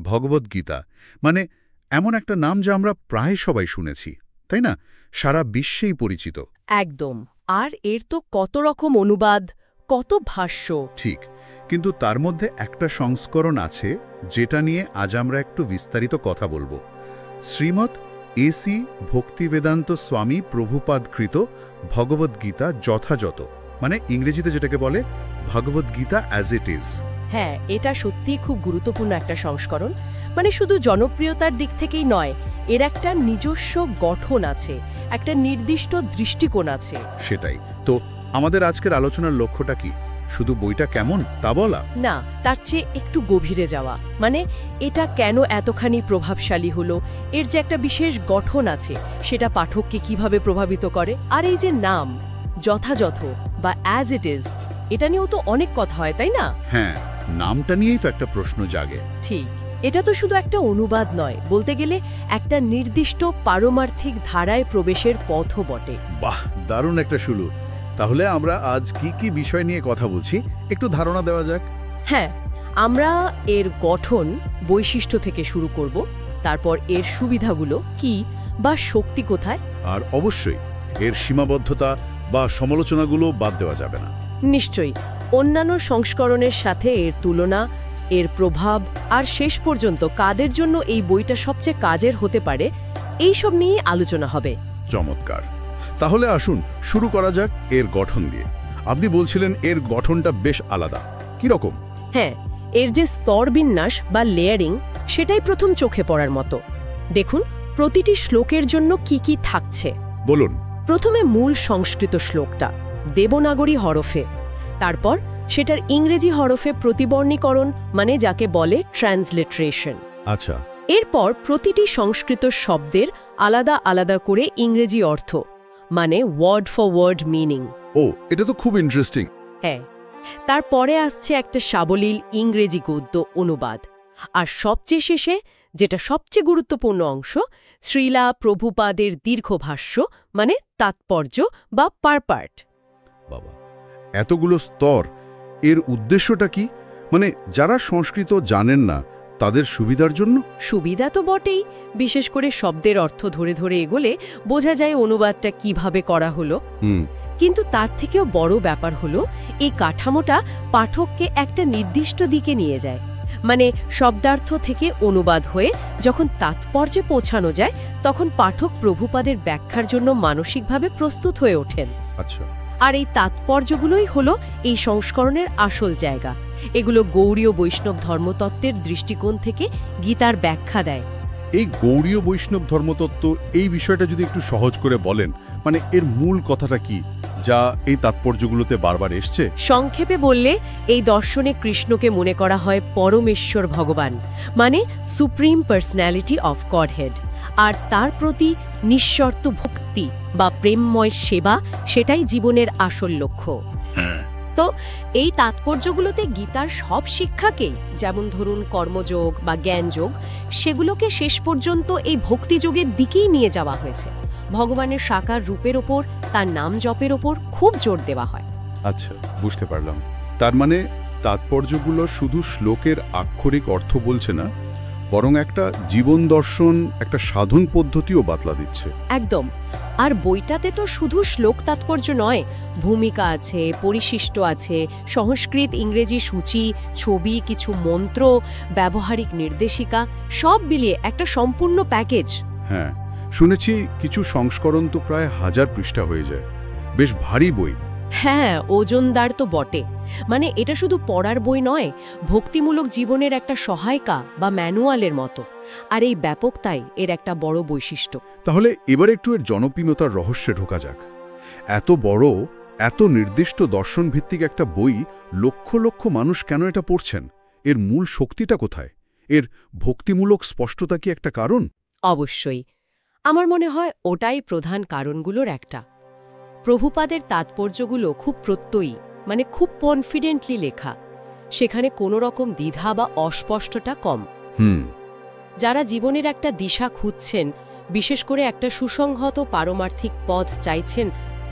ভগবদ্গীতা মানে এমন একটা নাম যা আমরা প্রায় সবাই শুনেছি, তাই না? সারা বিশ্বেই পরিচিত। একদম। আর এর তো কত রকম অনুবাদ, কত ভাষ্য। ঠিক, কিন্তু তার মধ্যে একটা সংস্করণ আছে যেটা নিয়ে আজ আমরা একটু বিস্তারিত কথা বলবো। শ্রীমৎ এসি ভক্তিবেদান্ত স্বামী প্রভুপাদকৃত ভগবদ্গীতা যথাযথ, মানে ইংরেজিতে যেটাকে বলে ভগবদ্গীতা অ্যাজ ইট ইজ। হ্যাঁ, এটা সত্যিই খুব গুরুত্বপূর্ণ একটা সংস্করণ। মানে শুধু জনপ্রিয়তার দিক থেকেই নয়, এর একটা নিজস্ব গঠন আছে, একটা নির্দিষ্ট দৃষ্টিকোণ আছে। সেটাই তো আমাদের আজকের আলোচনার লক্ষ্যটা কি? শুধু বইটা কেমন তা বলা না, তার চেয়ে একটু গভীরে যাওয়া। মানে এটা কেন এতখানি প্রভাবশালী হলো, এর যে একটা বিশেষ গঠন আছে সেটা পাঠককে কিভাবে প্রভাবিত করে। আর এই যে নাম যথাযথ বা অ্যাজ ইট ইজ, এটা নিয়েও তো অনেক কথা হয়, তাই না? হ্যাঁ, নামটা নিয়েই তো একটা প্রশ্ন জাগে। ঠিক, এটা তো শুধু একটা অনুবাদ নয়, বলতে গেলে একটা নির্দিষ্ট পারমার্থিক ধারায় প্রবেশের পথও বটে। বাহ, দারুণ একটা শুরু। তাহলে আমরা আজ কি কি বিষয় নিয়ে কথা বলছি একটু ধারণা দেওয়া যাক। হ্যাঁ, আমরা এর গঠন বৈশিষ্ট্য থেকে শুরু করব, তারপর এর সুবিধাগুলো কি বা শক্তি কোথায়। আর অবশ্যই এর সীমাবদ্ধতা বা সমালোচনাগুলো বাদ দেওয়া যাবে না। নিশ্চয়ই অন্যান্য সংস্করণের সাথে এর তুলনা, এর প্রভাব, আর শেষ পর্যন্ত কাদের জন্য এই বইটা সবচেয়ে কাজের হতে পারে, এই সব নিয়ে আলোচনা হবে। চমৎকার। তাহলে আসুন শুরু করা যাক এর গঠন দিয়ে। আপনি বলছিলেন এর গঠনটা বেশ আলাদা, কি রকম? হ্যাঁ, এর যে স্তরবিন্যাস বা লেয়ারিং, সেটাই প্রথম চোখে পড়ার মতো। দেখুন প্রতিটি শ্লোকের জন্য কি কি থাকছে। বলুন। প্রথমে মূল সংস্কৃত শ্লোকটা দেবনাগরী হরফে, তারপর সেটার ইংরেজি হরফে প্রতিবর্ণীকরণ, মানে যাকে বলে ট্রান্সলিটারেশন। আচ্ছা। এরপর প্রতিটি সংস্কৃত শব্দের আলাদা আলাদা করে ইংরেজি অর্থ, মানে ওয়ার্ড ফর ওয়ার্ড মিনিং। ও, এটা তো খুব ইন্টারেস্টিং। হ্যাঁ, তারপরে আসছে একটা সাবলীল ইংরেজি গদ্য অনুবাদ, আর সবচেয়ে শেষে, যেটা সবচেয়ে গুরুত্বপূর্ণ অংশ, শ্রীলা প্রভুপাদের দীর্ঘ ভাষ্য, মানে তাৎপর্য বা পারপার্ট। বাবা, এতগুলো স্তর, এর উদ্দেশ্যটা কি? মানে যারা সংস্কৃত জানেন না তাদের সুবিধার জন্য? সুবিধা তো বটেই, বিশেষ করে শব্দের অর্থ ধরে ধরে এগোলে বোঝা যায় অনুবাদটা কিভাবে করা হলো। কিন্তু তার থেকেও বড় ব্যাপার হলো এই কাঠামোটা পাঠককে একটা নির্দিষ্ট দিকে নিয়ে যায়। মানে শব্দার্থ থেকে অনুবাদ হয়ে যখন তাৎপর্যে পৌঁছানো যায়, তখন পাঠক প্রভুপাদের ব্যাখ্যার জন্য মানসিকভাবে প্রস্তুত হয়ে ওঠেন। আচ্ছা। আর এই তাৎপর্যগুলোই হলো এই সংস্করণের আসল জায়গা। এগুলো গৌড়ীয় বৈষ্ণব ধর্মতত্ত্বের দৃষ্টিকোণ থেকে গীতার ব্যাখ্যা দেয়। এই গৌড়ীয় বৈষ্ণব ধর্মতত্ত্ব, এই বিষয়টা যদি একটু সহজ করে বলেন, মানে এর মূল কথাটা কি যা এই তাৎপর্যগুলোতে বারবার এসছে? সংক্ষেপে বললে এই দর্শনে কৃষ্ণকে মনে করা হয় পরমেশ্বর ভগবান, মানে সুপ্রিম পার্সোনালিটি অফ গডহেড, আর তার প্রতি নিঃশর্ত ভক্তি বা প্রেমময় সেবা, সেটাই জীবনের আসল লক্ষ্য। তো এই তাৎপর্যগুলোতে গীতার সব শিক্ষাকেই, যেমন ধরুন কর্মযোগ বা জ্ঞানযোগ, সেগুলোকে শেষ পর্যন্ত এই ভক্তিযোগের দিকেই নিয়ে যাওয়া হয়েছে। ভগবানের সাকার রূপের ওপর, তার নাম জপের ওপর খুব জোর দেওয়া হয়। আচ্ছা, বুঝতে পারলাম। তার মানে তাৎপর্যগুলো শুধু শ্লোকের আক্ষরিক অর্থ বলছে না, বরং একটা জীবন দর্শন, একটা সাধন পদ্ধতিও বাতলা দিচ্ছে। একদম। আর বইটাতে তো শুধু শ্লোক তাৎপর্য নয়, ভূমিকা আছে, পরিশিষ্ট আছে, সংস্কৃত ইংরেজি সূচি, ছবি, কিছু মন্ত্র, ব্যবহারিক নির্দেশিকা, সব মিলিয়ে একটা সম্পূর্ণ প্যাকেজ। হ্যাঁ, শুনেছি কিছু সংস্করণ তো প্রায় 1000 পৃষ্ঠা হয়ে যায়। বেশ ভারী বই। হ্যাঁ, ওজনদার তো বটে। মানে এটা শুধু পড়ার বই নয়, ভক্তিমূলক জীবনের একটা সহায়িকা বা ম্যানুয়ালের মতো। আর এই ব্যাপকতাই এর একটা বড় বৈশিষ্ট্য। তাহলে এবার একটু এর জনপ্রিয়তার রহস্যে ঢোকা যাক। এত বড়, এত নির্দিষ্ট দর্শন ভিত্তিক একটা বই লক্ষ লক্ষ মানুষ কেন এটা পড়ছেন? এর মূল শক্তিটা কোথায়? এর ভক্তিমূলক স্পষ্টতা কি একটা কারণ? অবশ্যই, আমার মনে হয় ওটাই প্রধান কারণগুলোর একটা। প্রভুপাদের তাৎপর্যগুলো খুব প্রত্যয়ী, মানে খুব কনফিডেন্টলি লেখা। সেখানে কোনো রকম দ্বিধা বা অস্পষ্টতা কম। যারা জীবনের একটা দিশা খুঁজছেন, বিশেষ করে একটা সুসংহত পারমার্থিক পথ চাইছেন,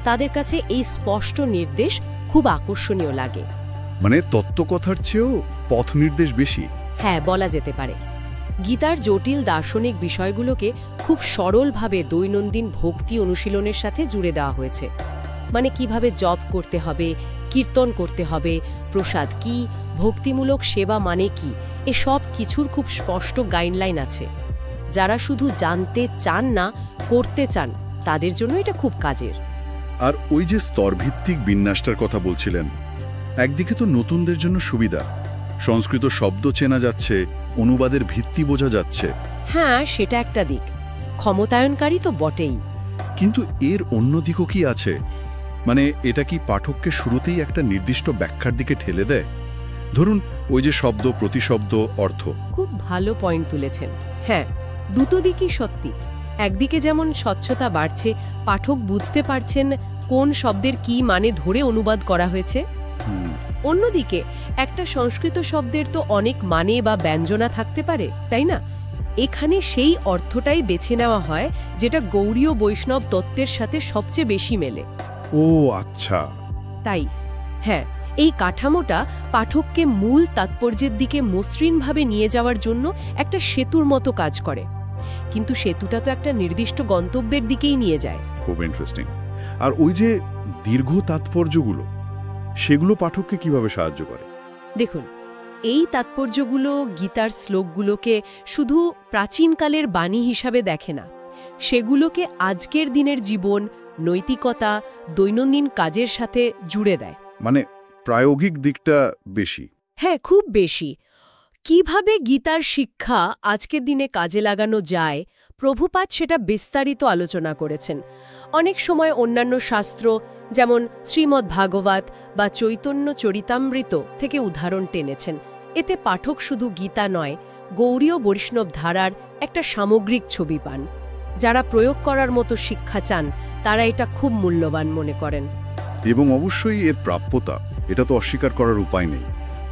তাদের কাছে এই স্পষ্ট নির্দেশ খুব আকর্ষণীয় লাগে। মানে তত্ত্বকথার চেয়েও পথ নির্দেশ বেশি? হ্যাঁ, বলা যেতে পারে। গীতার জটিল দার্শনিক বিষয়গুলোকে খুব সরলভাবে দৈনন্দিন ভক্তি অনুশীলনের সাথে জুড়ে দেওয়া হয়েছে। মানে কিভাবে জপ করতে হবে, কীর্তন করতে হবে, প্রসাদ কি, ভক্তিমূলক সেবা মানে কি, এসব কিছুর খুব স্পষ্ট গাইডলাইন আছে। যারা শুধু জানতে চান না, করতে চান, তাদের জন্য এটা খুব কাজের। আর ওই যে স্তরভিত্তিক বিন্যাসটার কথা বলছিলেন, একদিকে তো নতুনদের জন্য সুবিধা, সংস্কৃত শব্দ চেনা যাচ্ছে, অনুবাদের ভিত্তি বোঝা যাচ্ছে। হ্যাঁ, সেটা একটা দিক। ক্ষমতায়নকারী তো বটেই। কিন্তু এর অন্য দিকও কি আছে? মানে এটা কি পাঠককে শুরুতেই একটা নির্দিষ্ট ব্যাখ্যার দিকে ঠেলে দেয়? ধরুন ওই যে শব্দ, প্রতিশব্দ, অর্থ। খুব ভালো পয়েন্ট তুলেছেন। হ্যাঁ, দুটো দিকই সত্যি। একদিকে যেমন স্বচ্ছতা বাড়ছে, পাঠক বুঝতে পারছেন কোন শব্দের কি মানে ধরে অনুবাদ করা হয়েছে। অন্যদিকে একটা সংস্কৃত শব্দের তো অনেক মানে বা ব্যঞ্জনা থাকতে পারে, তাই না? এখানে সেই অর্থটাই বেছে নেওয়া হয় যেটা গৌড়ীয় বৈষ্ণব তত্ত্বের সাথে সবচেয়ে বেশি মেলে। ও আচ্ছা। তাই হ্যাঁ, এই কাঠামোটা পাঠককে মূল তাৎপর্যের দিকে মসৃণভাবে নিয়ে যাওয়ার জন্য একটা সেতুর মতো কাজ করে। কিন্তু সেতুটা তো একটা নির্দিষ্ট গন্তব্যের দিকেই নিয়ে যায়। খুব ইন্টারেস্টিং। আর ওই যে দীর্ঘ তাৎপর্যগুলো, সেগুলো পাঠককে কিভাবে সাহায্য করে? দেখুন, এই তাৎপর্যগুলো গীতার শ্লোকগুলোকে শুধু প্রাচীনকালের বাণী হিসাবে দেখে না, সেগুলোকে আজকের দিনের জীবন, নৈতিকতা, দৈনন্দিন কাজের সাথে জুড়ে দেয়। মানে প্রায়োগিক দিকটা বেশি। হ্যাঁ, খুব বেশি। কিভাবে গীতার শিক্ষা আজকের দিনে কাজে লাগানো যায়, প্রভুপাদ সেটা বিস্তারিত আলোচনা করেছেন। অনেক সময় অন্যান্য শাস্ত্র, যেমন শ্রীমদ্ ভাগবত বা চৈতন্য চরিতামৃত থেকে উদাহরণ টেনেছেন। এতে পাঠক শুধু গীতা নয়, গৌড়ীয় বৈষ্ণব ধারার একটা সামগ্রিক ছবি পান। যারা প্রয়োগ করার মতো শিক্ষা চান, তারা এটা খুব মূল্যবান মনে করেন। এবং অবশ্যই এর প্রাপ্যতা, এটা তো অস্বীকার করার উপায় নেই।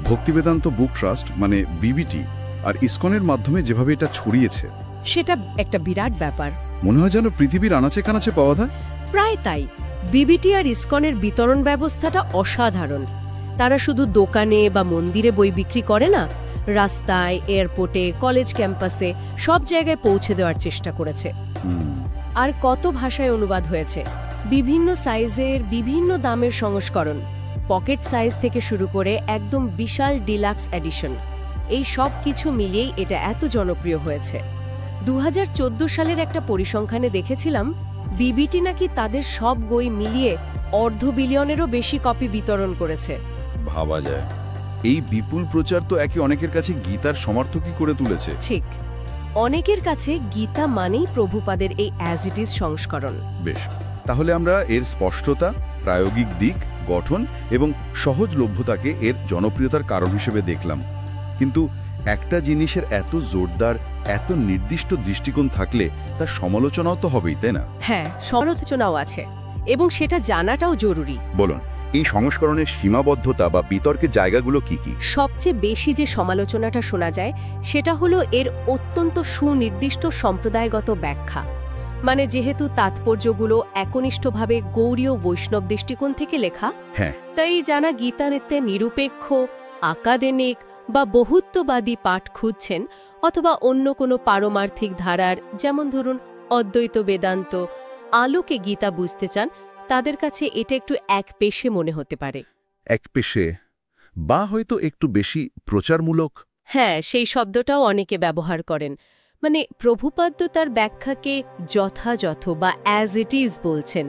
ভক্তিবেদান্ত বুক ট্রাস্ট মানে বিবিটি আর ইসকনের মাধ্যমে যেভাবে এটা ছড়িয়েছে, সেটা একটা বিরাট ব্যাপার। মনে হয় যেন পৃথিবীর আনাচে কানাচে পাওয়া যায়। প্রায় তাই। বিবিটি আর ইসকনের বিতরণ ব্যবস্থাটা অসাধারণ। তারা শুধু দোকানে বা মন্দিরে বই বিক্রি করে না, রাস্তায়, এয়ারপোর্টে, কলেজ ক্যাম্পাসে সব জায়গায় পৌঁছে দেওয়ার চেষ্টা করেছে। আর কত ভাষায় অনুবাদ হয়েছে, বিভিন্ন সাইজের, বিভিন্ন দামের সংস্করণ, পকেট সাইজ থেকে শুরু করে একদম বিশাল ডিলাক্স এডিশন। এই সব কিছু মিলিয়েই এটা এত জনপ্রিয় হয়েছে। 2014 সালের একটা পরিসংখ্যানে দেখেছিলাম, বিবিটি নাকি তাদের সব বই মিলিয়ে $250 বিলিয়নেরও বেশি কপি বিতরণ করেছে। ভাবা যায়, এই বিপুল প্রচার তো একে অনেকের কাছে গীতার সমর্থকই করে তুলেছে। ঠিক, অনেকের কাছে গীতা মানেই প্রভুপাদের এই অ্যাজ ইট ইজ সংস্করণ। বেশ, তাহলে আমরা এর স্পষ্টতা, প্রায়োগিক দিক, গঠন এবং সহজলভ্যতাকে এর জনপ্রিয়তার কারণ হিসেবে দেখলাম। কিন্তু একটা জিনিসের এত জোরদার, এত নির্দিষ্ট দৃষ্টিকোণ থাকলে তার সমালোচনাও তো হবেই, তাই না? হ্যাঁ, সমালোচনাও আছে, এবং সেটা জানাটাও জরুরি। বলুন, এই সংস্করণের সীমাবদ্ধতা বা বিতর্কের জায়গাগুলো কি কি? সবচেয়ে বেশি যে সমালোচনাটা শোনা যায়, সেটা হলো এর অত্যন্ত সুনির্দিষ্ট সম্প্রদায়গত ব্যাখ্যা। মানে যেহেতু তাৎপর্যগুলো একনিষ্ঠভাবে গৌড়ীয় বৈষ্ণব দৃষ্টিকোণ থেকে লেখা, হ্যাঁ, তাই জানা গীতানিত্যে নিরপেক্ষ, আকাদেমিক বা বহুত্ববাদী পাঠ খুঁজছেন, অথবা অন্য কোনো পারমার্থিক ধারার, যেমন ধরুন অদ্বৈত বেদান্ত, আলোকে গীতা বুঝতে চান, তাদের কাছে এটা একটু একপেশে মনে হতে পারে। একপেশে বা হয়তো একটু বেশি প্রচারমূলক। হ্যাঁ, সেই শব্দটাও অনেকে ব্যবহার করেন। মানে প্রভুপাদ তার ব্যাখ্যাকে যথাযথ বা অ্যাজ ইট ইজ বলছেন।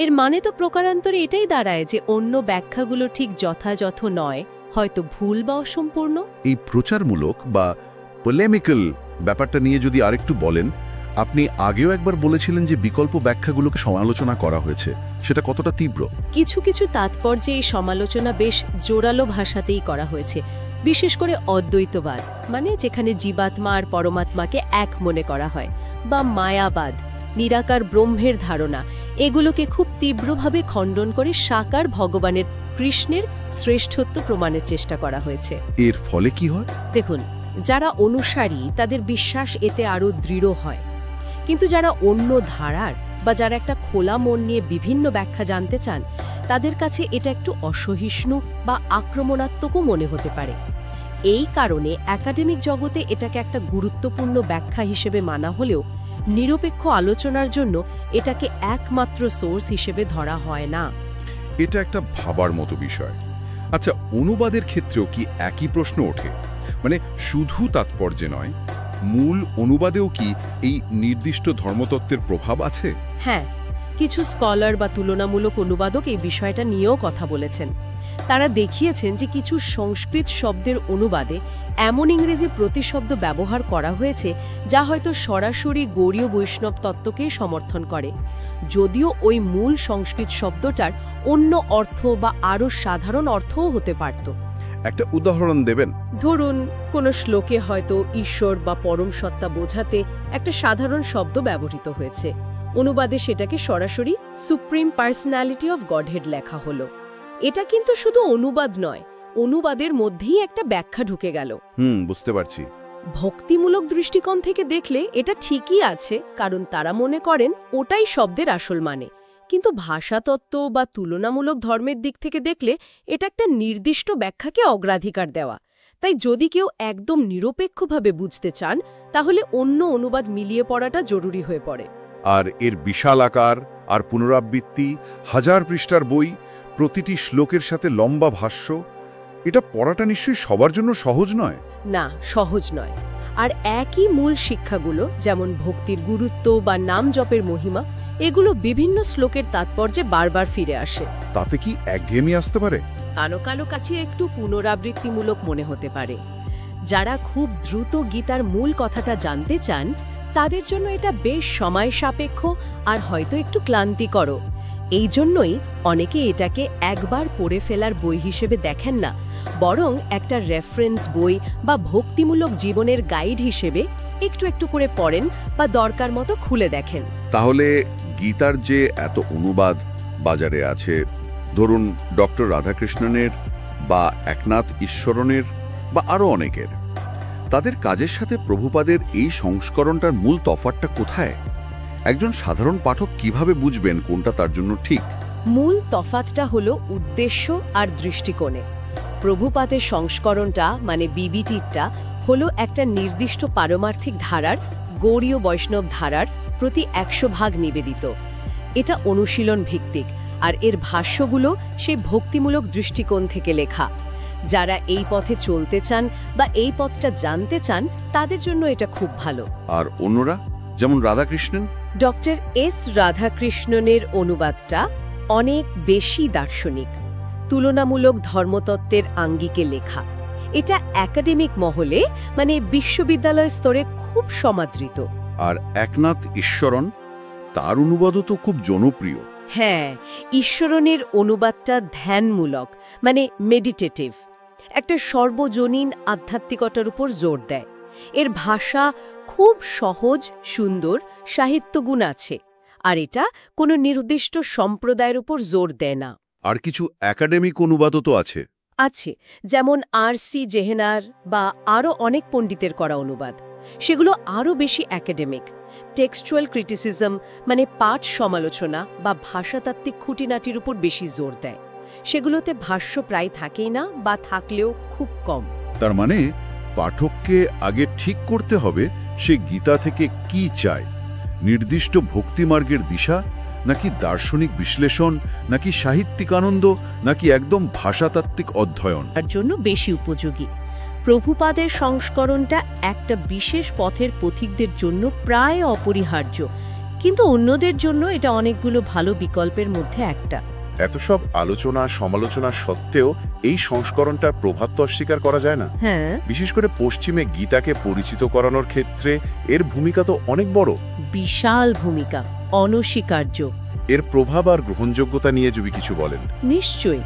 এর মানে তো প্রকারান্তরে এটাই দাঁড়ায় যে অন্য ব্যাখ্যাগুলো ঠিক যথাযথ নয়, হয়তো ভুল বা অসম্পূর্ণ। এই প্রচারমূলক বা পোলেমিক্যাল ব্যাপারটা নিয়ে যদি আরেকটু বলেন। আপনি আগেও একবার বলেছিলেন যে বিকল্প ব্যাখ্যাগুলোকে সমালোচনা করা হয়েছে, সেটা কতটা তীব্র? কিছু কিছু তাৎপর্যে এই সমালোচনা বেশ জোরালো ভাষাতেই করা হয়েছে, বিশেষ করে অদ্বৈতবাদ, মানে যেখানে জীবাত্মা আর পরমাত্মাকে এক মনে করা হয়, বা মায়াবাদ, নিরাকার ব্রহ্মের ধারণা, এগুলোকে খুব তীব্রভাবে খণ্ডন করে সাকার ভগবানের, কৃষ্ণের শ্রেষ্ঠত্ব প্রমাণের চেষ্টা করা হয়েছে। এর ফলে কি হয়? দেখুন, যারা অনুসারী তাদের বিশ্বাস এতে আরও দৃঢ় হয়, কিন্তু যারা অন্য ধারার বা যারা একটা খোলা মন নিয়ে বিভিন্ন ব্যাখ্যা জানতে চান, তাদের কাছে এটা একটু অসহিষ্ণু বা আক্রমণাত্মকও মনে হতে পারে। এই কারণে একাডেমিক জগতে এটাকে একটা গুরুত্বপূর্ণ ব্যাখ্যা হিসেবে মানা হলেও নিরপেক্ষ আলোচনার জন্য এটাকে একমাত্র সোর্স হিসেবে ধরা হয় না। এটা একটা ভাবার মতো বিষয়। আচ্ছা, অনুবাদের ক্ষেত্রেও কি একই প্রশ্ন ওঠে? মানে শুধু তাৎপর্যে নয়, মূল অনুবাদেও কি এই নির্দিষ্ট ধর্মতত্ত্বের প্রভাব আছে? হ্যাঁ, কিছু স্কলার বা তুলনামূলক অনুবাদক এই বিষয়টা নিয়েও কথা বলেছেন। তারা দেখিয়েছেন যে কিছু সংস্কৃত শব্দের অনুবাদে এমন ইংরেজি প্রতিশব্দ ব্যবহার করা হয়েছে যা হয়তো সরাসরি গৌড়ীয় বৈষ্ণব তত্ত্বকেই সমর্থন করে, যদিও ওই মূল সংস্কৃত শব্দটার অন্য অর্থ বা আরও সাধারণ অর্থও হতে পারত। একটা উদাহরণ দেবেন? ধরুন, কোনো শ্লোকে হয়তো ঈশ্বর বা পরম সত্তা বোঝাতে একটা সাধারণ শব্দ ব্যবহৃত হয়েছে, অনুবাদে সেটাকে সরাসরি সুপ্রিম পার্সোনালিটি অফ গডহেড লেখা হলো। এটা কিন্তু শুধু অনুবাদ নয়, অনুবাদের মধ্যেই একটা ব্যাখ্যা ঢুকে গেল। বুঝতে পারছি। ভক্তিমূলক দৃষ্টিকোণ থেকে দেখলে এটা ঠিকই আছে, কারণ তারা মনে করেন ওটাই শব্দের আসল মানে। কিন্তু ভাষাতত্ত্ব বা তুলনামূলক ধর্মের দিক থেকে দেখলে এটা একটা নির্দিষ্ট ব্যাখ্যাকে অগ্রাধিকার দেওয়া। তাই যদি কেউ একদম নিরপেক্ষভাবে বুঝতে চান, তাহলে অন্য অনুবাদ মিলিয়ে পড়াটা জরুরি হয়ে পড়ে। আর এর বিশাল আকার আর পুনরাবৃত্তি, 1000 পৃষ্ঠার বই, প্রতিটি শ্লোকের সাথে লম্বা ভাষ্য, এটা পড়াটা নিশ্চয়ই সবার জন্য সহজ নয়। না, সহজ নয়। আর একই মূল শিক্ষাগুলো, যেমন ভক্তির গুরুত্ব বা নাম জপের মহিমা, এগুলো বিভিন্ন শ্লোকের তাৎপর্যে বারবার ফিরে আসে। তাতে কি একঘেয়েমি আসতে পারে? কালো কালো কাছে একটু পুনরাবৃত্তিমূলক মনে হতে পারে। যারা খুব দ্রুত গীতার মূল কথাটা জানতে চান, তাদের জন্য এটা বেশ সময় সাপেক্ষ আর হয়তো একটু ক্লান্তিকর। এই জন্যই অনেকে এটাকে একবার পড়ে ফেলার বই হিসেবে দেখেন না, বরং একটা রেফারেন্স বই বা ভক্তিমূলক জীবনের গাইড হিসেবে একটু একটু করে পড়েন বা দরকার মতো খুলে দেখেন। তাহলে গীতার যে এত অনুবাদ বাজারে আছে, ধরুন ডক্টর রাধাকৃষ্ণনের বা একনাথ ঈশ্বরনের বা আরও অনেকের, তাদের কাজের সাথে প্রভুপাদের এই সংস্করণটার মূল তফাৎটা কোথায়? একজন সাধারণ পাঠক কিভাবে বুঝবেন কোনটা তার জন্য ঠিক? মূল তফাৎটা হলো উদ্দেশ্য আর দৃষ্টিকোণে। প্রভুপাদের সংস্করণটা মানে বিবিটিটা হলো একটা নির্দিষ্ট পারমার্থিক ধারার, গৌড়ীয় বৈষ্ণব ধারার প্রতি 100 ভাগ নিবেদিত। এটা অনুশীলন ভিত্তিক, আর এর ভাষ্যগুলো সেই ভক্তিমূলক দৃষ্টিকোণ থেকে লেখা। যারা এই পথে চলতে চান বা এই পথটা জানতে চান, তাদের জন্য এটা খুব ভালো। আর অন্যরা, যেমন রাধাকৃষ্ণন? ডক্টর এস রাধাকৃষ্ণনের অনুবাদটা অনেক বেশি দার্শনিক, তুলনামূলক ধর্মতত্ত্বের আঙ্গিকে লেখা। এটা একাডেমিক মহলে মানে বিশ্ববিদ্যালয় স্তরে খুব সমাদৃত। আর একনাথ ঈশ্বরন, তার অনুবাদও তো খুব জনপ্রিয়। হ্যাঁ, ঈশ্বরনের অনুবাদটা ধ্যানমূলক মানে মেডিটেটিভ, একটা সর্বজনীন আধ্যাত্মিকতার উপর জোর দেয়। এর ভাষা খুব সহজ, সুন্দর, সাহিত্যগুণ আছে, আর এটা কোনো নির্দিষ্ট সম্প্রদায়ের উপর জোর দেয় না। আর কিছু একাডেমিক অনুবাদও তো আছে। আছে, যেমন আর.সি. জেহেনার বা আরও অনেক পণ্ডিতের করা অনুবাদ। সেগুলো আরও বেশি একাডেমিক। টেক্সচুয়াল ক্রিটিসিজম মানে পাঠ সমালোচনা বা ভাষাতাত্ত্বিক খুঁটিনাটির উপর বেশি জোর দেয়। সেগুলোতে ভাষ্য প্রায় থাকেই না, বা থাকলেও খুব কম। তার মানে পাঠককে আগে ঠিক করতে হবে সে গীতা থেকে কি চায়, নির্দিষ্ট ভক্তিমার্গের দিশা, নাকি দার্শনিক বিশ্লেষণ, নাকি সাহিত্যিক আনন্দ, নাকি একদম ভাষাতাত্ত্বিক অধ্যয়ন। তার জন্য বেশি উপযোগী। প্রভুপাদের সংস্করণটা একটা বিশেষ পথের পথিকদের জন্য প্রায় অপরিহার্য, কিন্তু অন্যদের জন্য এটা অনেকগুলো ভালো বিকল্পের মধ্যে একটা। এত সব আলোচনা সমালোচনা সত্ত্বেও এই সংস্করণটার প্রভাব তো অস্বীকার করা যায় না। হ্যাঁ, বিশেষ করে পশ্চিমে গীতাকে পরিচিত করানোর ক্ষেত্রে এর ভূমিকা তো অনেক বড়। বিশাল ভূমিকা, অনস্বীকার্য। এর প্রভাব আর গ্রহণযোগ্যতা নিয়ে যদি কিছু বলেন। নিশ্চয়ই।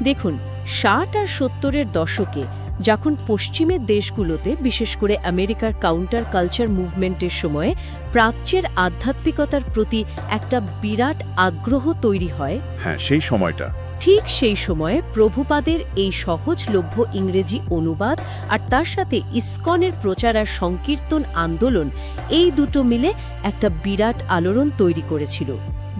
দেখুন, 60 আর 70-এর দশকে যখন পশ্চিমের দেশগুলোতে, বিশেষ করে আমেরিকার কাউন্টার কালচার মুভমেন্টের সময়ে প্রাচ্যের আধ্যাত্মিকতার প্রতি একটা বিরাট আগ্রহ তৈরি হয়, হ্যাঁ, সেই সময়টা, ঠিক সেই সময়ে প্রভুপাদের এই সহজলভ্য ইংরেজি অনুবাদ আর তার সাথে ইসকনের প্রচার আর সংকীর্তন আন্দোলন, এই দুটো মিলে একটা বিরাট আলোড়ন তৈরি করেছিল।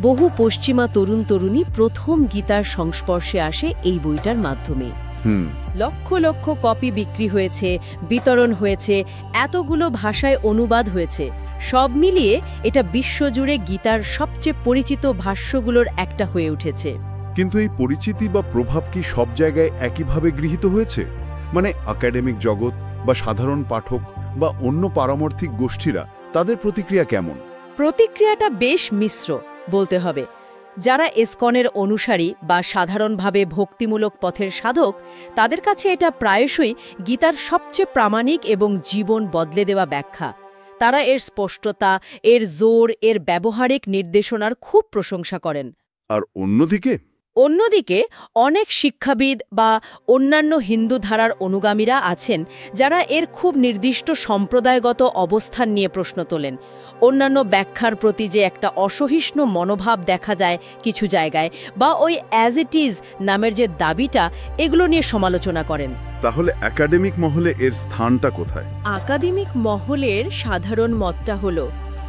বহু পশ্চিমা তরুণ তরুণী প্রথম গীতার সংস্পর্শে আসে এই বইটার মাধ্যমে। হুম। লক্ষ লক্ষ কপি বিক্রি হয়েছে, বিতরণ হয়েছে, এতগুলো ভাষায় অনুবাদ হয়েছে। সব মিলিয়ে এটা বিশ্বজুড়ে গীতার সবচেয়ে পরিচিত ভাষ্যগুলোর একটা হয়ে উঠেছে। কিন্তু এই পরিচিতি বা প্রভাব কি সব জায়গায় একইভাবে গৃহীত হয়েছে? মানে একাডেমিক জগৎ বা সাধারণ পাঠক বা অন্য পারমার্থিক গোষ্ঠীরা, তাদের প্রতিক্রিয়া কেমন? প্রতিক্রিয়াটা বেশ মিশ্র বলতে হবে। যারা ইসকনের অনুসারী বা সাধারণভাবে ভক্তিমূলক পথের সাধক, তাদের কাছে এটা প্রায়শই গীতার সবচেয়ে প্রামাণিক এবং জীবন বদলে দেওয়া ব্যাখ্যা। তারা এর স্পষ্টতা, এর জোর, এর ব্যবহারিক নির্দেশনার খুব প্রশংসা করেন। আর অন্যদিকে অন্যদিকে অনেক শিক্ষাবিদ বা অন্যান্য হিন্দু ধারার অনুগামীরা আছেন যারা এর খুব নির্দিষ্ট সম্প্রদায়গত অবস্থান নিয়ে প্রশ্ন তোলেন। অন্যান্য ব্যাখ্যার প্রতি যে একটা অসহিষ্ণু মনোভাব দেখা যায় কিছু জায়গায়, বা ওই অ্যাজ ইট ইজ নামের যে দাবিটা, এগুলো নিয়ে সমালোচনা করেন। তাহলে একাডেমিক মহলে এর স্থানটা কোথায়? আকাদেমিক মহলের সাধারণ মতটা হলো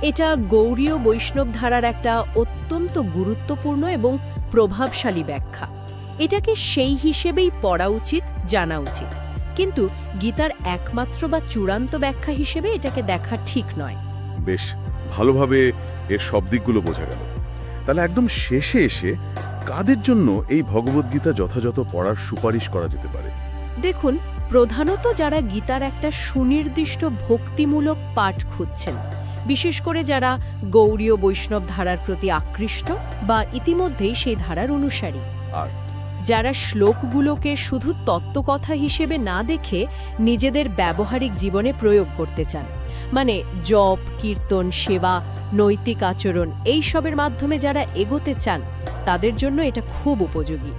এটা গৌড়ীয় বৈষ্ণব ধারার একটা অত্যন্ত গুরুত্বপূর্ণ এবং প্রভাবশালী ব্যাখ্যা। এটাকে সেই হিসেবেই পড়া উচিত, জানা উচিত। কিন্তু গীতার একমাত্র বা চূড়ান্ত ব্যাখ্যা হিসেবে এটাকে দেখা ঠিক নয়। বেশ ভালোভাবে এর সব দিকগুলো বোঝা গেল। তাহলে একদম শেষে এসে কাদের জন্য এই ভগবদ্গীতা যথাযথ পড়ার সুপারিশ করা যেতে পারে? দেখুন, প্রধানত যারা গীতার একটা সুনির্দিষ্ট ভক্তিমূলক পাঠ খুঁজছেন, বিশেষ করে যারা গৌড়ীয় বৈষ্ণব ধারার প্রতি আকৃষ্ট বা ইতিমধ্যেই সেই ধারার অনুসারী, আর যারা শ্লোকগুলোকে শুধু তত্ত্বকথা হিসেবে না দেখে নিজেদের ব্যবহারিক জীবনে প্রয়োগ করতে চান, মানে জপ, কীর্তন, সেবা, নৈতিক আচরণ, এইসবের মাধ্যমে যারা এগোতে চান, তাদের জন্য এটা খুব উপযোগী।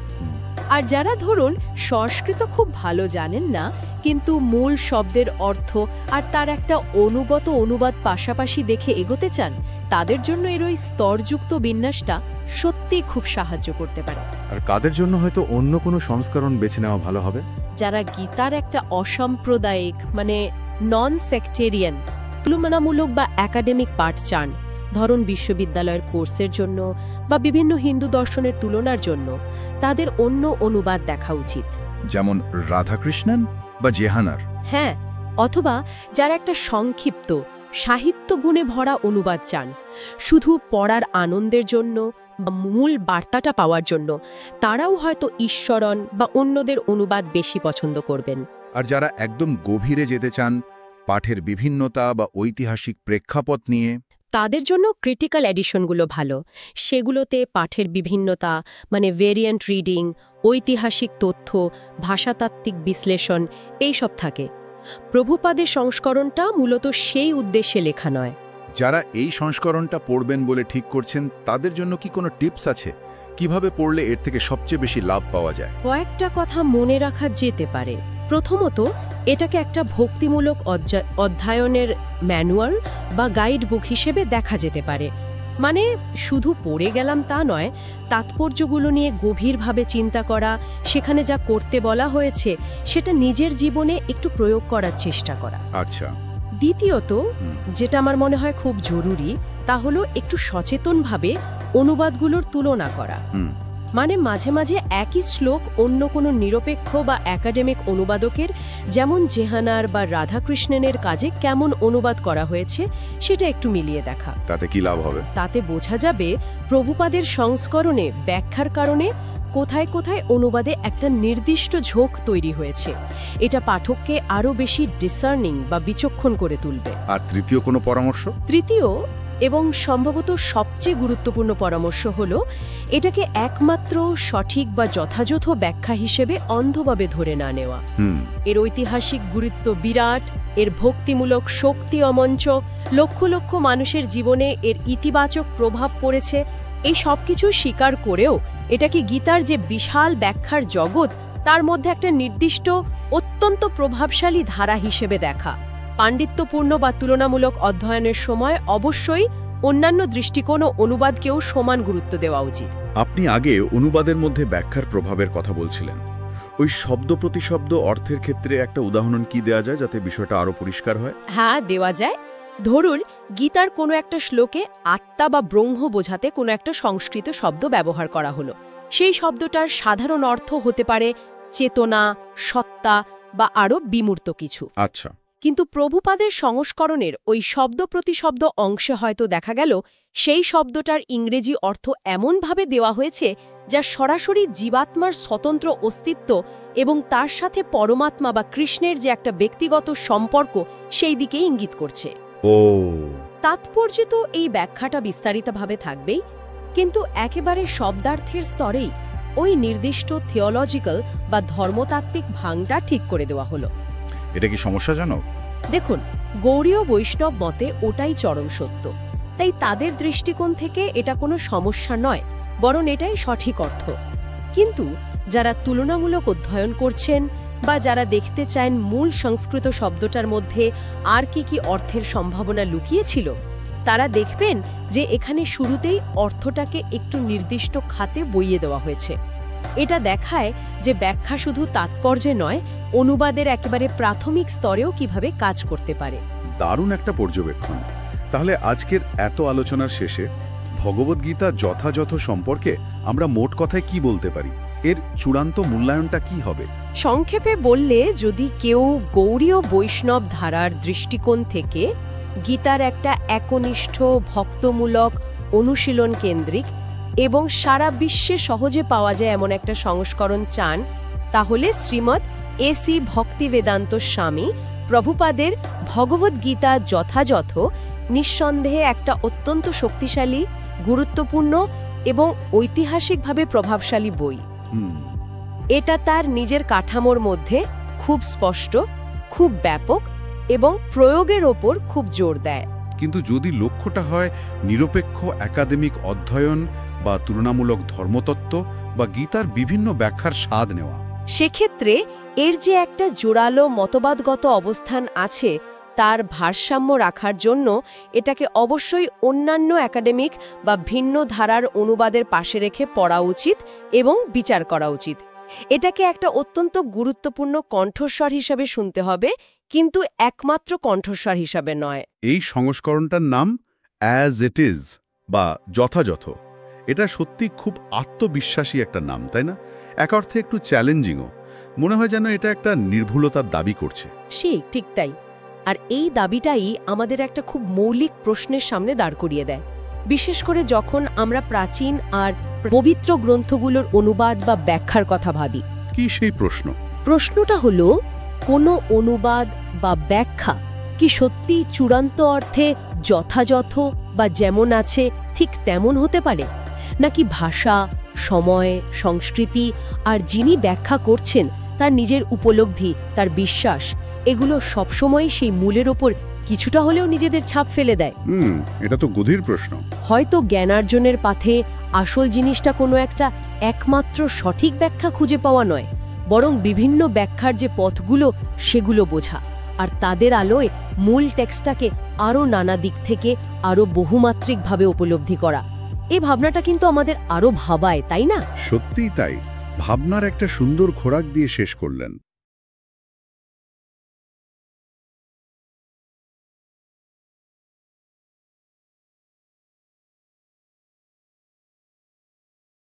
আর যারা ধরুন সংস্কৃত খুব ভালো জানেন না, কিন্তু মূল শব্দের অর্থ আর তার একটা অনুগত অনুবাদ পাশাপাশি দেখে এগোতে চান, তাদের জন্য এর ওই স্তরযুক্ত বিন্যাসটা সত্যিই খুব সাহায্য করতে পারে। আর কাদের জন্য হয়তো অন্য কোনো সংস্করণ বেছে নেওয়া ভালো হবে? যারা গীতার একটা অসাম্প্রদায়িক, মানে নন সেক্টেরিয়ান, তুলনামূলক বা একাডেমিক পাঠ চান, ধরুন বিশ্ববিদ্যালয়ের কোর্সের জন্য বা বিভিন্ন হিন্দু দর্শনের তুলনার জন্য, তাদের অন্য অনুবাদ দেখা উচিত। যেমন রাধাকৃষ্ণন বা জেহানার। হ্যাঁ, অথবা যারা একটা সংক্ষিপ্ত সাহিত্য গুণে ভরা অনুবাদ চান, শুধু পড়ার আনন্দের জন্য বা মূল বার্তাটা পাওয়ার জন্য, তারাও হয়তো ঈশ্বরণ বা অন্যদের অনুবাদ বেশি পছন্দ করবেন। আর যারা একদম গভীরে যেতে চান, পাঠের বিভিন্নতা বা ঐতিহাসিক প্রেক্ষাপট নিয়ে, তাদের জন্য ক্রিটিক্যাল এডিশনগুলো ভালো। সেগুলোতে পাঠের বিভিন্নতা, মানে ভেরিয়েন্ট রিডিং, ঐতিহাসিক তথ্য, ভাষাতাত্ত্বিক বিশ্লেষণ, এইসব থাকে। প্রভুপাদের সংস্করণটা মূলত সেই উদ্দেশ্যে লেখা নয়। যারা এই সংস্করণটা পড়বেন বলে ঠিক করছেন, তাদের জন্য কি কোনো টিপস আছে কিভাবে পড়লে এর থেকে সবচেয়ে বেশি লাভ পাওয়া যায়? কয়েকটা কথা মনে রাখা যেতে পারে। প্রথমত, এটাকে একটা ভক্তিমূলক অধ্যয়নের ম্যানুয়াল বা গাইড বুক হিসেবে দেখা যেতে পারে। মানে শুধু পড়ে গেলাম তা নয়, তাৎপর্যগুলো নিয়ে গভীরভাবে চিন্তা করা, সেখানে যা করতে বলা হয়েছে সেটা নিজের জীবনে একটু প্রয়োগ করার চেষ্টা করা। আচ্ছা। দ্বিতীয়ত, যেটা আমার মনে হয় খুব জরুরি, তা হলো একটু সচেতনভাবে অনুবাদগুলোর তুলনা করা। মানে মাঝে মাঝে একই শ্লোক অন্য কোনো নিরপেক্ষ বা একাডেমিক অনুবাদকের, যেমন জেহানার বা রাধাকৃষ্ণনের কাজে কেমন অনুবাদ করা হয়েছে সেটা একটু মিলিয়ে দেখা। তাতে কি লাভ হবে? তাতে বোঝা যাবে প্রভুপাদের সংস্করণে ব্যাখ্যার কারণে কোথায় কোথায় অনুবাদে একটা নির্দিষ্ট ঝোঁক তৈরি হয়েছে। এটা পাঠককে আরও বেশি ডিসার্নিং বা বিচক্ষণ করে তুলবে। আর তৃতীয় কোনো পরামর্শ? তৃতীয় এবং সম্ভবত সবচেয়ে গুরুত্বপূর্ণ পরামর্শ হল, এটাকে একমাত্র সঠিক বা যথাযথ ব্যাখ্যা হিসেবে অন্ধভাবে ধরে না নেওয়া। এর ঐতিহাসিক গুরুত্ব বিরাট, এর ভক্তিমূলক শক্তি অমঞ্চ, লক্ষ লক্ষ মানুষের জীবনে এর ইতিবাচক প্রভাব পড়েছে, এই সব কিছু স্বীকার করেও এটাকে গীতার যে বিশাল ব্যাখ্যার জগৎ, তার মধ্যে একটা নির্দিষ্ট অত্যন্ত প্রভাবশালী ধারা হিসেবে দেখা। পাণ্ডিত্যপূর্ণ বা তুলনামূলক অধ্যয়নের সময় অবশ্যই অন্যান্য দৃষ্টিকোণ ও অনুবাদকেও সমান গুরুত্ব দেওয়া উচিত। আপনি আগে অনুবাদের মধ্যে ব্যাখ্যার প্রভাবের কথা বলছিলেন। ওই শব্দ প্রতিশব্দ অর্থের ক্ষেত্রে একটা উদাহরণ কি দেওয়া যায় যাতে বিষয়টা আরও পরিষ্কার হয়? হ্যাঁ, দেওয়া যায়। ধরুন গীতার কোনো একটা শ্লোকে আত্মা বা ব্রহ্ম বোঝাতে কোনো একটা সংস্কৃত শব্দ ব্যবহার করা হলো। সেই শব্দটার সাধারণ অর্থ হতে পারে চেতনা, সত্তা বা আরও বিমূর্ত কিছু। আচ্ছা, কিন্তু প্রভুপাদের সংস্করণের ওই শব্দ প্রতিশব্দ অংশে হয়তো দেখা গেল সেই শব্দটার ইংরেজি অর্থ এমনভাবে দেওয়া হয়েছে যা সরাসরি জীবাত্মার স্বতন্ত্র অস্তিত্ব এবং তার সাথে পরমাত্মা বা কৃষ্ণের যে একটা ব্যক্তিগত সম্পর্ক সেই দিকে ইঙ্গিত করছে। ও তাৎপর্য তো এই ব্যাখ্যাটা বিস্তারিতভাবে থাকবেই, কিন্তু একেবারে শব্দার্থের স্তরেই ওই নির্দিষ্ট থিওলজিক্যাল বা ধর্মতাত্ত্বিক ভাঙটা ঠিক করে দেওয়া হলো। এটা কি সমস্যাজনক? দেখুন, গৌড়ীয় বৈষ্ণব মতে ওটাই চরম সত্য, তাই তাদের দৃষ্টিকোণ থেকে এটা কোনো সমস্যা নয়, বরং এটাই সঠিক অর্থ। কিন্তু যারা তুলনামূলক অধ্যয়ন করছেন বা যারা দেখতে চান মূল সংস্কৃত শব্দটার মধ্যে আর কি অর্থের সম্ভাবনা লুকিয়েছিল, তারা দেখবেন যে এখানে শুরুতেই অর্থটাকে একটু নির্দিষ্ট খাতে বইয়ে দেওয়া হয়েছে। এটা দেখায় যে ব্যাখ্যা শুধু তাৎপর্যে নয়, অনুবাদের একেবারে প্রাথমিক স্তরেও কিভাবে কাজ করতে পারে। দারুণ একটা পর্যবেক্ষণ। তাহলে আজকের এত আলোচনার শেষে ভগবদ্গীতা যথাযথ সম্পর্কে আমরা মোট কথায় কি বলতে পারি? এর চূড়ান্ত মূল্যায়নটা কি হবে? সংক্ষেপে বললে, যদি কেউ গৌড়ীয় বৈষ্ণব ধারার দৃষ্টিকোণ থেকে গীতার একটা একনিষ্ঠ, ভক্তমূলক, অনুশীলন কেন্দ্রিক এবং সারা বিশ্বে সহজে পাওয়া যায় এমন একটা সংস্করণ চান, তাহলে শ্রীমৎ এসি ভক্তিবেদান্ত স্বামী প্রভুপাদের ভগবদ্গীতা যথাযথ নিঃসন্দেহে একটা অত্যন্ত শক্তিশালী, গুরুত্বপূর্ণ এবং ঐতিহাসিকভাবে প্রভাবশালী বই। এটা তার নিজের কাঠামোর মধ্যে খুব স্পষ্ট, খুব ব্যাপক এবং প্রয়োগের ওপর খুব জোর দেয়। কিন্তু যদি লক্ষ্যটা হয় নিরপেক্ষ একাডেমিক অধ্যয়ন বা তুলনামূলক ধর্মতত্ত্ব বা গীতার বিভিন্ন ব্যাখ্যার স্বাদ নেওয়া, সেক্ষেত্রে এর যে একটা জোরালো মতবাদগত অবস্থান আছে, তার ভারসাম্য রাখার জন্য এটাকে অবশ্যই অন্যান্য একাডেমিক বা ভিন্ন ধারার অনুবাদের পাশে রেখে পড়া উচিত এবং বিচার করা উচিত। এটাকে একটা অত্যন্ত গুরুত্বপূর্ণ কণ্ঠস্বর হিসাবে শুনতে হবে, কিন্তু একমাত্র কণ্ঠস্বর হিসাবে নয়। এই সংস্করণটার নাম অ্যাজ ইট ইজ বা যথাযথ। এটা সত্যি খুব আত্মবিশ্বাসী একটা নাম, তাই না? এক অর্থে একটু চ্যালেঞ্জিংও। মনে হয় যেন এটা একটা নির্ভুলতার দাবি করছে। ঠিক তাই। আর এই দাবিটাই আমাদের একটা খুব মৌলিক প্রশ্নের সামনে দাঁড় করিয়ে দেয়, বিশেষ করে যখন আমরা প্রাচীন আর পবিত্র গ্রন্থগুলোর অনুবাদ বা ব্যাখ্যার কথা ভাবি। কি সেই প্রশ্ন? প্রশ্নটা হলো, কোনো অনুবাদ বা ব্যাখ্যা কি সত্যি চূড়ান্ত অর্থে যথাযথ বা যেমন আছে ঠিক তেমন হতে পারে, নাকি ভাষা, সময়, সংস্কৃতি আর যিনি ব্যাখ্যা করছেন তার নিজের উপলব্ধি, তার বিশ্বাস, এগুলো সবসময় সেই মূলের ওপর কিছুটা হলেও নিজেদের ছাপ ফেলে দেয়? এটা তো গভীর প্রশ্ন। হয়তো জ্ঞানার্জনের পথে আসল জিনিসটা কোনো একটা একমাত্র সঠিক ব্যাখ্যা খুঁজে পাওয়া নয়, বরং বিভিন্ন ব্যাখ্যার যে পথগুলো সেগুলো বোঝা, আর তাদের আলোয় মূল টেক্সটটাকে আরও নানা দিক থেকে আরও বহুমাত্রিকভাবে উপলব্ধি করা। এই ভাবনাটা কিন্তু আমাদের আরও ভাবায়, তাই না? সত্যিই তাই। ভাবনার একটা সুন্দর খোরাক দিয়ে শেষ করলেন।